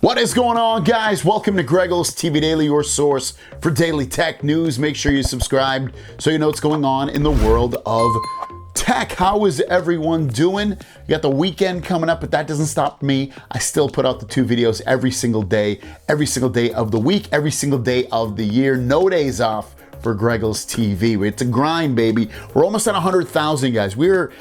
What is going on, guys? Welcome to Greggles TV Daily, your source for daily tech news. Make sure you subscribe so you know what's going on in the world of tech. How is everyone doing? You got the weekend coming up, but that doesn't stop me. I still put out the 2 videos every single day of the week, every single day of the year. No days off for Greggles TV. It's a grind, baby. We're almost at 100,000, guys. We're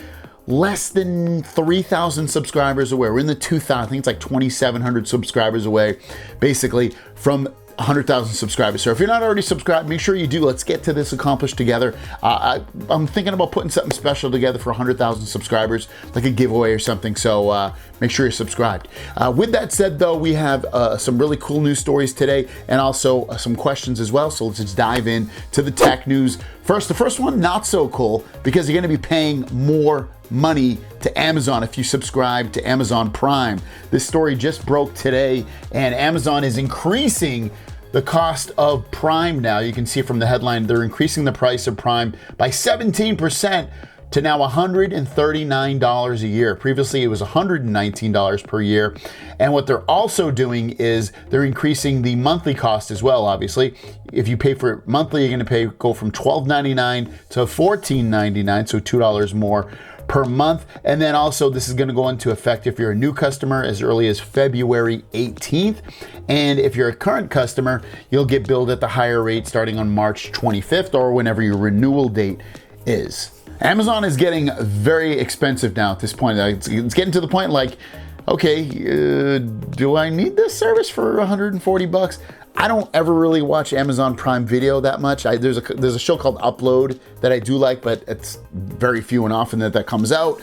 less than 3,000 subscribers away. We're in the 2,000, I think it's like 2,700 subscribers away, basically, from 100,000 subscribers. So if you're not already subscribed, make sure you do. Let's get to this accomplished together. I'm thinking about putting something special together for 100,000 subscribers, like a giveaway or something. So make sure you're subscribed. With that said, though, we have some really cool news stories today, and also some questions as well. So let's just dive in to the tech news. First, the first one, not so cool, because you're going to be paying more money to Amazon if you subscribe to Amazon Prime. This story just broke today, and Amazon is increasing the cost of Prime now. You can see from the headline, they're increasing the price of Prime by 17% to now $139 a year. Previously, it was $119 per year. And what they're also doing is they're increasing the monthly cost as well, obviously. If you pay for it monthly, you're gonna go from $12.99 to $14.99, so $2 more per month. And then also this is going to go into effect if you're a new customer as early as February 18th. And if you're a current customer, you'll get billed at the higher rate starting on March 25th or whenever your renewal date is. Amazon is getting very expensive now at this point. It's getting to the point like, okay, do I need this service for 140 bucks? I don't ever really watch Amazon Prime Video that much. There's a show called Upload that I do like, but it's very few and often that comes out.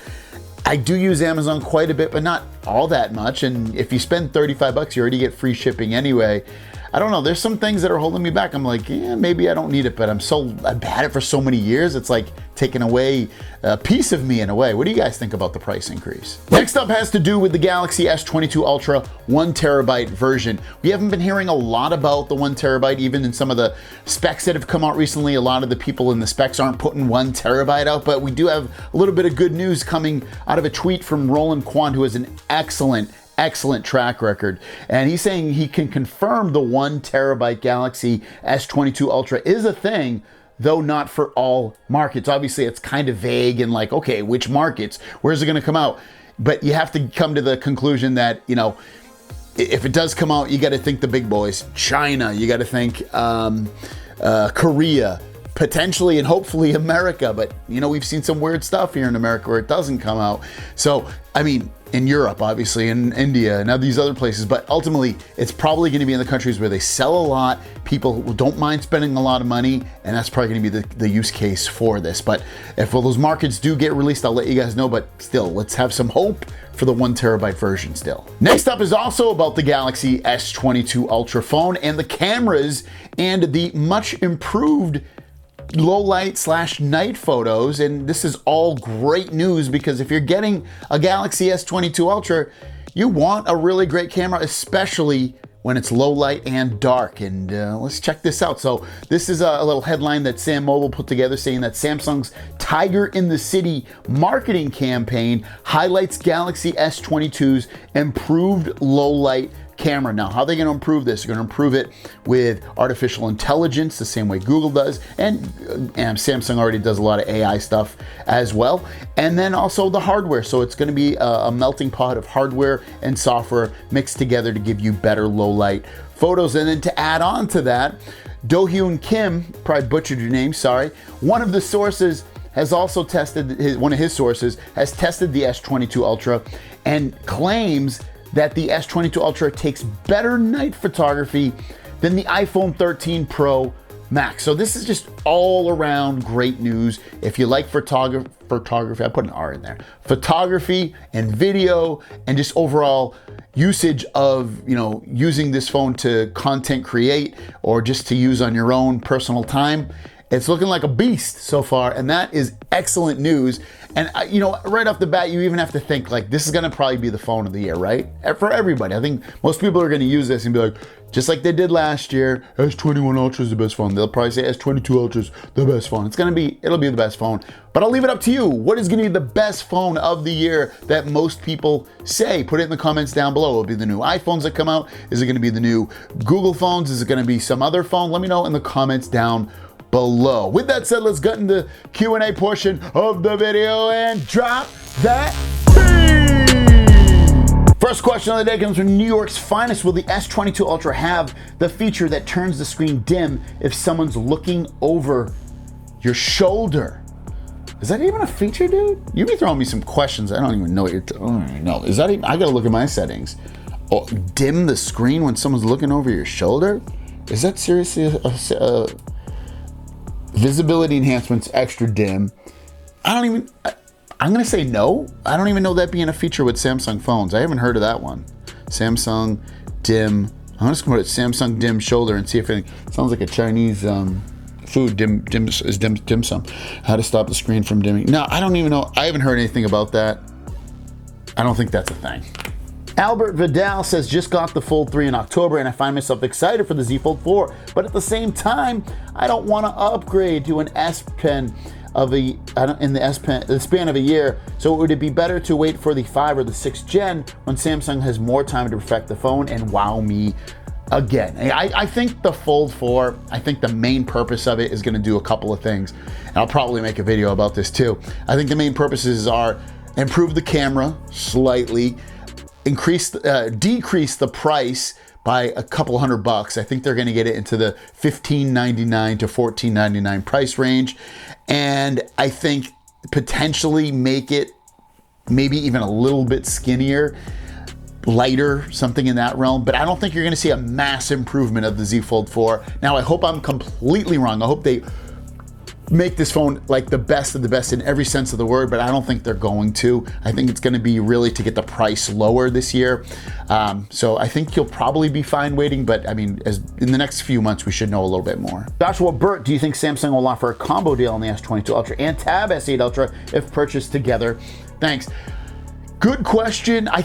I do use Amazon quite a bit, but not all that much. And if you spend 35 bucks, you already get free shipping anyway. I don't know. There's some things that are holding me back. I'm like, yeah, maybe I don't need it, but I've had it for so many years. It's like taking away a piece of me in a way. What do you guys think about the price increase? Next up has to do with the Galaxy S22 Ultra 1 terabyte version. We haven't been hearing a lot about the 1 terabyte, even in some of the specs that have come out recently. A lot of the people in the specs aren't putting 1 terabyte out, but we do have a little bit of good news coming out of a tweet from Roland Kwan, who has an excellent track record. And he's saying he can confirm the 1 terabyte Galaxy S22 Ultra is a thing, though not for all markets. Obviously, it's kind of vague and like, okay, which markets? Where's it going to come out? But you have to come to the conclusion that, you know, if it does come out, you got to think the big boys. China, you got to think Korea, potentially and hopefully America. But, you know, we've seen some weird stuff here in America where it doesn't come out. So, I mean, in Europe, obviously, in India and these other places, but ultimately it's probably going to be in the countries where they sell a lot, people don't mind spending a lot of money, and that's probably going to be the use case for this. But if those markets do get released, I'll let you guys know, but still, let's have some hope for the 1 terabyte version still. Next up is also about the Galaxy S22 Ultra phone and the cameras and the much improved low light / night photos. And this is all great news because if you're getting a Galaxy S22 Ultra, you want a really great camera, especially when it's low light and dark. And let's check this out. So this is a little headline that Sam Mobile put together saying that Samsung's Tiger in the City marketing campaign highlights Galaxy S22's improved low light camera. Now, how are they going to improve this? They're going to improve it with artificial intelligence, the same way Google does, and Samsung already does a lot of AI stuff as well. And then also the hardware. So it's going to be a melting pot of hardware and software mixed together to give you better low light photos. And then to add on to that, Do-Hyun Kim, probably butchered your name, sorry, one of the sources has also tested, one of his sources has tested the S22 Ultra and claims that the S22 Ultra takes better night photography than the iPhone 13 Pro Max. So this is just all around great news. If you like photography, I put an R in there, photography and video and just overall usage of, you know, using this phone to content create or just to use on your own personal time, It's looking like a beast so far, and that is excellent news. And you know, right off the bat, you even have to think like this is gonna probably be the phone of the year, right? For everybody. I think most people are gonna use this and be like, just like they did last year, S21 Ultra is the best phone. They'll probably say S22 Ultra is the best phone. It'll be the best phone. But I'll leave it up to you. What is gonna be the best phone of the year that most people say? Put it in the comments down below. Will it be the new iPhones that come out? Is it gonna be the new Google phones? Is it gonna be some other phone? Let me know in the comments down below. With that said, let's get into the Q&A portion of the video and drop that beat. First question of the day comes from New York's finest. Will the S22 Ultra have the feature that turns the screen dim if someone's looking over your shoulder? Is that even a feature, dude? You be throwing me some questions. I don't even know what you're no. Is that even, I gotta look at my settings. Oh, dim the screen when someone's looking over your shoulder? Is that seriously a visibility enhancements extra dim? I'm gonna say no. I don't even know that being a feature with Samsung phones. I haven't heard of that one. Samsung dim. I'm just gonna put Samsung dim shoulder and see if it sounds like a Chinese food. Dim sum. How to stop the screen from dimming. No, I don't even know. I haven't heard anything about that. I don't think that's a thing. Albert Vidal says, just got the Fold 3 in October and I find myself excited for the Z Fold 4, but at the same time, I don't want to upgrade to an S Pen in the span of a year. So would it be better to wait for the 5 or the 6th gen when Samsung has more time to perfect the phone and wow me again? I think the Fold 4, I think the main purpose of it is going to do a couple of things. And I'll probably make a video about this too. I think the main purposes are improve the camera slightly, decrease the price by a couple $100. I think they're going to get it into the $15.99 to $14.99 price range. And I think potentially make it maybe even a little bit skinnier, lighter, something in that realm. But I don't think you're going to see a mass improvement of the Z Fold 4. Now, I hope I'm completely wrong. I hope they make this phone like the best of the best in every sense of the word, but I don't think they're going to. I think it's going to be really to get the price lower this year. So I think you'll probably be fine waiting, but I mean, as in the next few months, we should know a little bit more. Joshua Burt, do you think Samsung will offer a combo deal on the S22 Ultra and Tab S8 Ultra if purchased together? Thanks. Good question. I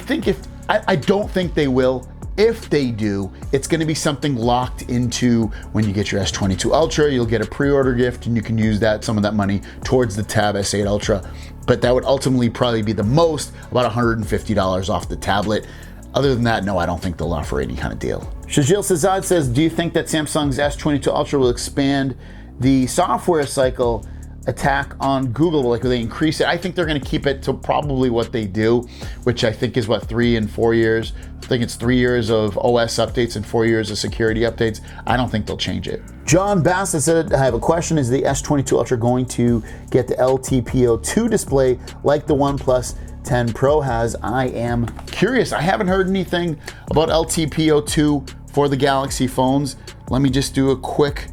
don't think they will. If they do, it's going to be something locked into when you get your S22 Ultra. You'll get a pre-order gift and you can use some of that money towards the Tab S8 Ultra. But that would ultimately probably be the most, about $150 off the tablet. Other than that, no, I don't think they'll offer any kind of deal. Shajil Sazad says, do you think that Samsung's S22 Ultra will expand the software cycle attack on Google? Like, will they increase it? I think they're going to keep it to probably what they do, which I think is what, 3 and 4 years. I think it's 3 years of OS updates and 4 years of security updates. I don't think they'll change it. John Bassett said, I have a question. Is the S22 Ultra going to get the LTPO2 display like the OnePlus 10 Pro has? I am curious. I haven't heard anything about LTPO2 for the Galaxy phones. Let me just do a quick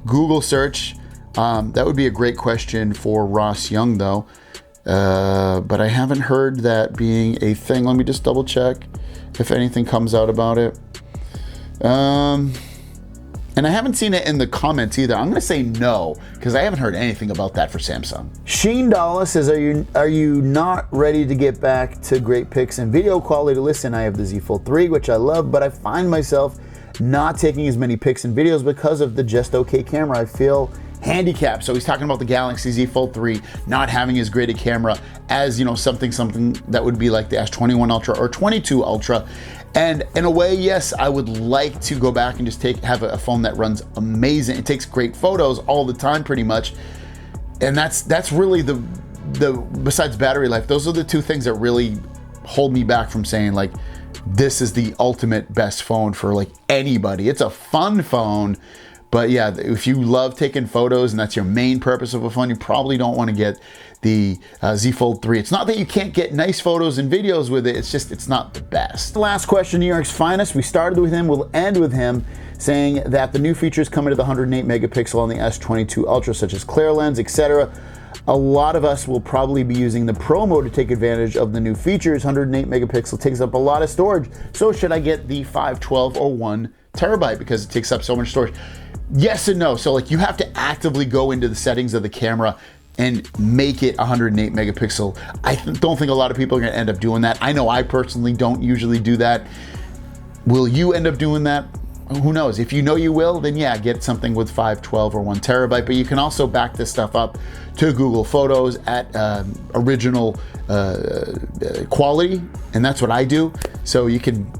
Google search. That would be a great question for Ross Young though. But I haven't heard that being a thing. Let me just double check if anything comes out about it. And I haven't seen it in the comments either. I'm gonna say no, because I haven't heard anything about that for Samsung. Sheen Dalla says, are you not ready to get back to great pics and video quality? Listen, I have the Z Fold 3, which I love, but I find myself not taking as many pics and videos because of the just okay camera. I feel handicapped. So he's talking about the Galaxy Z Fold 3 not having as great a camera as, you know, something that would be like the S21 Ultra or 22 Ultra. And in a way, yes, I would like to go back and just have a phone that runs amazing. It takes great photos all the time, pretty much. And that's really the besides battery life, those are the two things that really hold me back from saying like, this is the ultimate best phone for like anybody. It's a fun phone. But yeah, if you love taking photos and that's your main purpose of a phone, you probably don't want to get the Z Fold 3. It's not that you can't get nice photos and videos with it, it's just, it's not the best. The last question, New York's finest. We started with him, we'll end with him saying that the new features coming to the 108 megapixel on the S22 Ultra, such as clear lens, etc. A lot of us will probably be using the Pro mode to take advantage of the new features. 108 megapixel takes up a lot of storage. So should I get the 512 or 1 terabyte because it takes up so much storage? Yes and no. So like you have to actively go into the settings of the camera and make it 108 megapixel. I don't think a lot of people are gonna end up doing that. I know I personally don't usually do that. Will you end up doing that? Who knows? If you know you will, then yeah, get something with 512 or 1 terabyte, but you can also back this stuff up to Google Photos at original quality, and that's what I do. So you can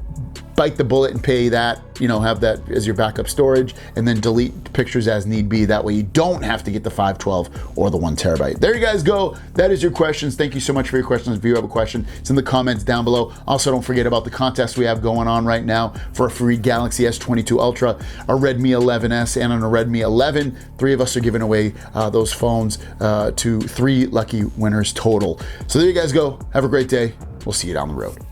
bite the bullet and pay that, have that as your backup storage, and then delete pictures as need be. That way you don't have to get the 512 or the 1 terabyte. There you guys go. That is your questions. Thank you so much for your questions. If you have a question, it's in the comments down below. Also, don't forget about the contest we have going on right now for a free Galaxy S22 Ultra, a Redmi 11S, and on a Redmi 11. 3 of us are giving away those phones to 3 lucky winners total. So there you guys go. Have a great day. We'll see you down the road.